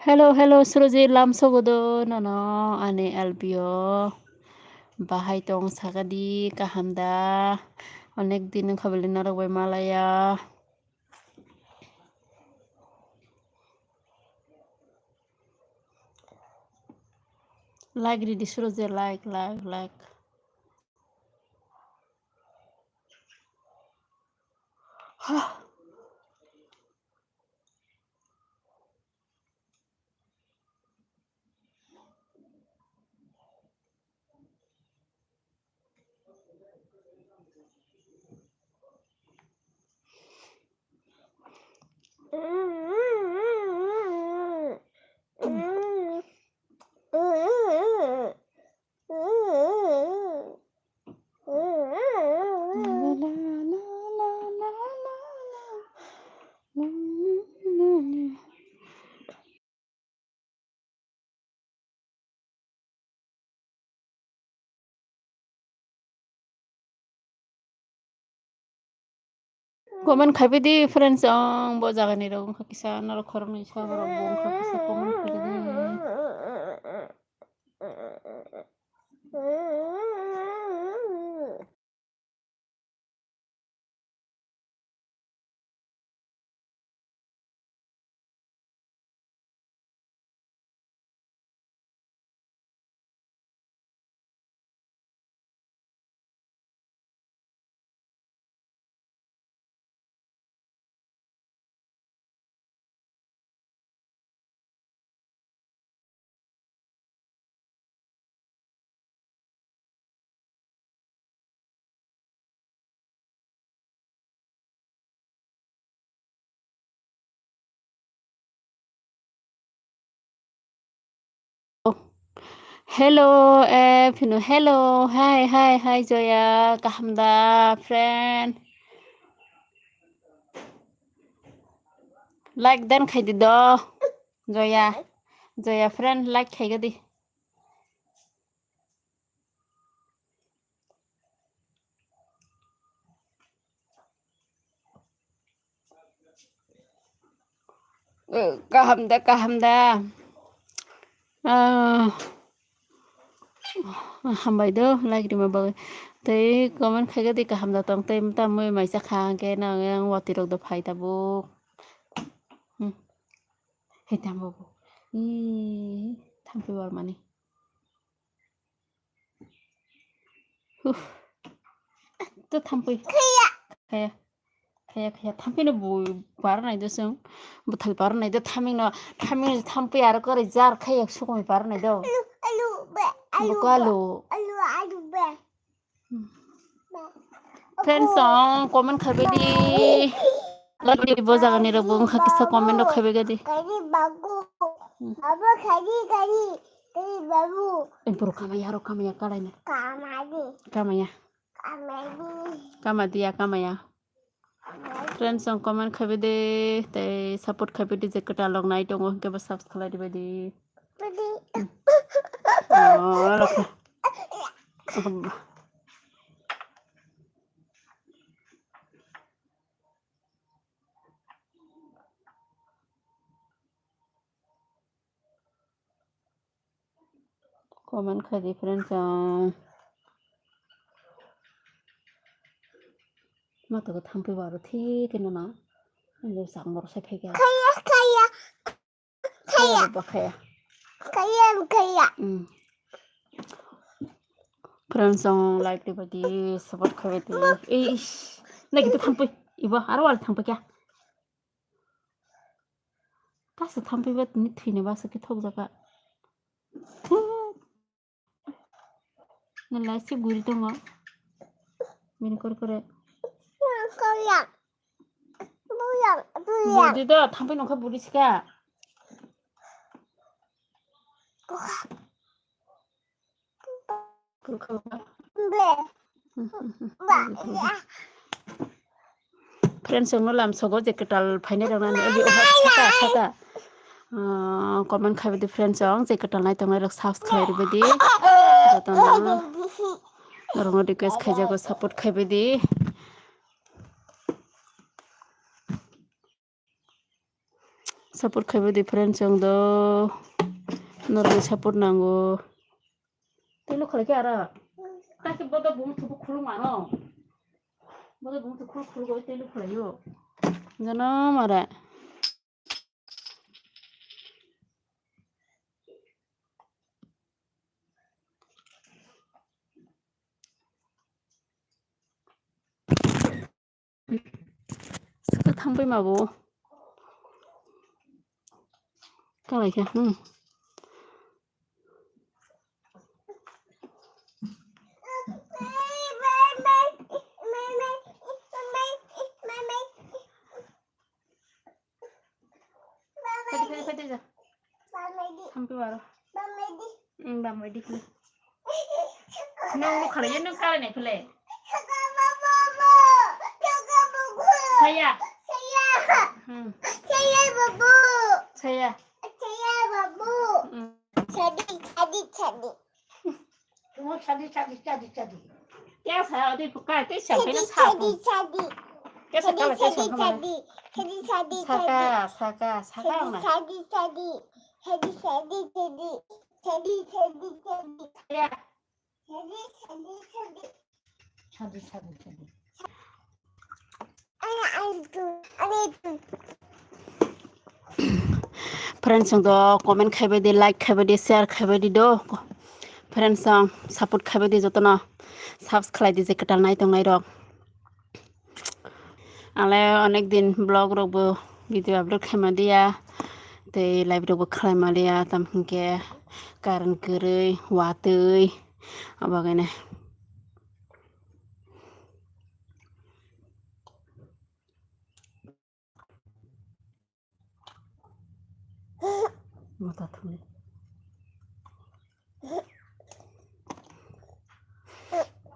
Hello, hello, Suruji Lam Sogodo, Nono, Ane Albio, Bahai Tong Sagadi, Kahamda, Onek Din Kabalina Malaya. Like the Suruji, like. Komen khabidi friends ang bo jagani rong khakisa naro khorong ni sa ro bong khakisa komen khabidi Hello, hello, hi, Joya, kahamda, friend. Like dan khai di do, Joya, friend, like khai di. Kahamda. Hambai do, like di mabag. Tay comment khai di kahamda tong tay mta moi mai sa khang ke na yang wati rok do phai tabu. Hey tambo. Thampi war mani. To thampi. Kaya thampi no bu bar nai do sung. Buthal bar nai do thaming thampi ar kore jar kaya sukomi bar nai do. Alu. Friends song comment khabe di. Lagi di boza gani ro bung khakisa comment ro khabe gadi. Kari bagu. Apa kari babu. Impuru kamaya kalai na. Kamadi. Kamaya. Friends song comment khabe de te support khabe di jekata long nai tongo ke ba subscribe di badi. Comment khadi friends song. Mata ko thampi baro thi ke na. Ini sang mor sa phege. Kaya. Kaya. Friends song like di badi support khabe di. Na gitu thampi. Iba aro wal thampi kya. Kasa thampi bat ni thine ba sa ke thok jaka. Nalai si guri tongo. Mini kore. Kaya. Budi do thampi nongkha budi sika. Friends song no lam sogo jeketal phaine rona ni abi saka. Comment khabe di friends song jeketal nai tongai rok subscribe di badi. Jatona rongo request khajago support khabe di. support खायबायदि friends जों the normal support नांगौ तेलो खरके आरा ताकि बदा बुम थुबु खुलु मानो बदा बुम थुबु खुलु गई तेलो खरयो जाना मारा सका थांबाय माबो कालायखा Pwede जा थांबाय मारो बामबायदि नों खालायो नों कालायनाय फैलाय saya saya babu saya babu cadi Cuma cadi. Ya saya ada buka itu siapa yang sapu? Ya sekarang saya siapa mana? Saka mana? Ya. Cadi. Friends yang do komen খাইবে দি like খাইবে di share খাইবে di do friends yang support খাইবে di joto na subscribe di jeketal nai tong nai rok ale onek din blog rokbo video upload খাইma dia tei live rokbo khlaima dia tamhingke karan koroi watui abagene mata thumni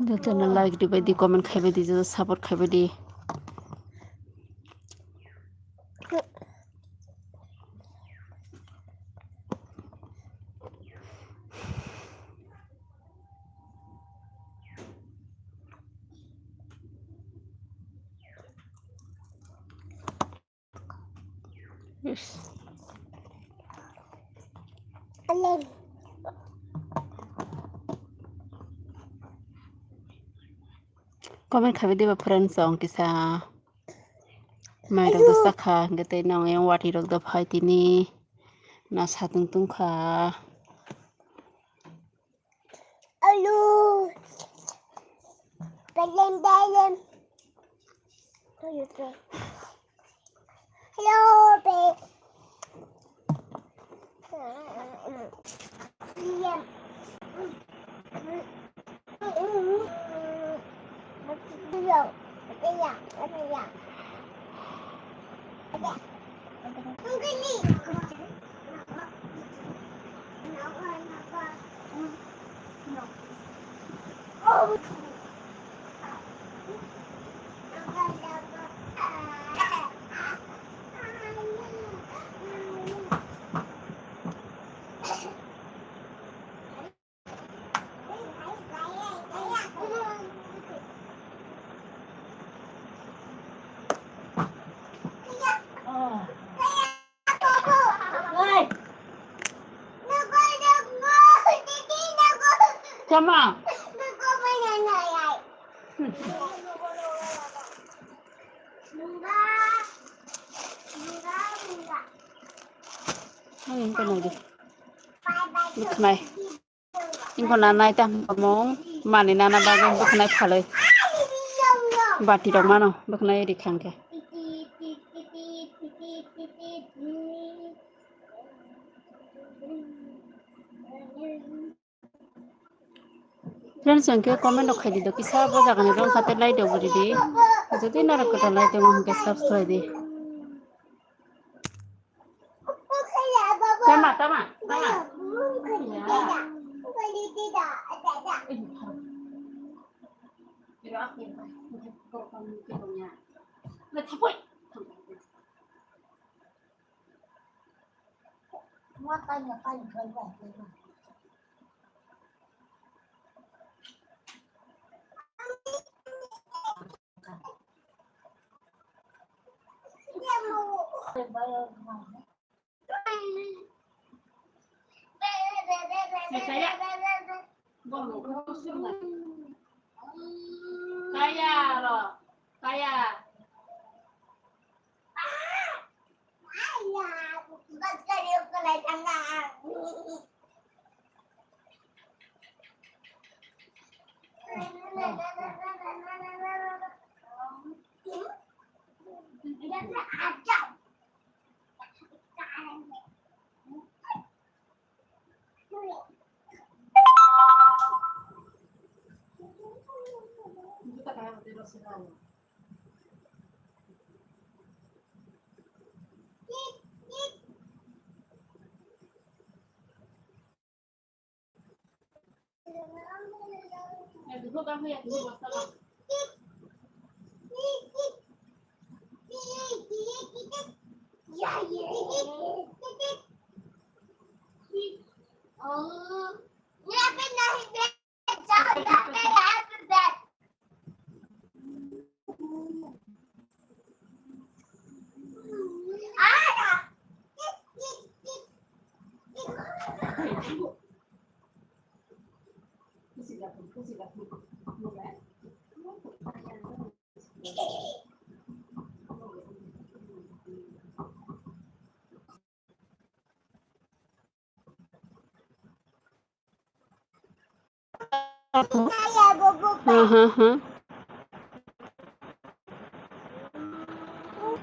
joto na like dibai di comment খাইবে di joto support খাইবে di yes comment খাইবে diba friends yang kisa mai rok do sakha ngete nang yang wati rok do phai tini na satung tungkha Alu Belem Hello babe Sama. Ini kan lagi. Bukanai. Ini kan nana itu ngomong mana nana bagai bukanai palai. Bati dong mana? Bukanai di kangke. Friends yang ke komen dok khadi dok kisah apa jangan dong kate like dok beri di. Jadi narak kata like dong mungkin subscribe di. Tama. Saya boleh saya loh saya Bắt cái điều cái này thằng nào kita kayak tidur sini. Ya dulu kamu ya dulu masalah.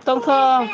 Tông thơ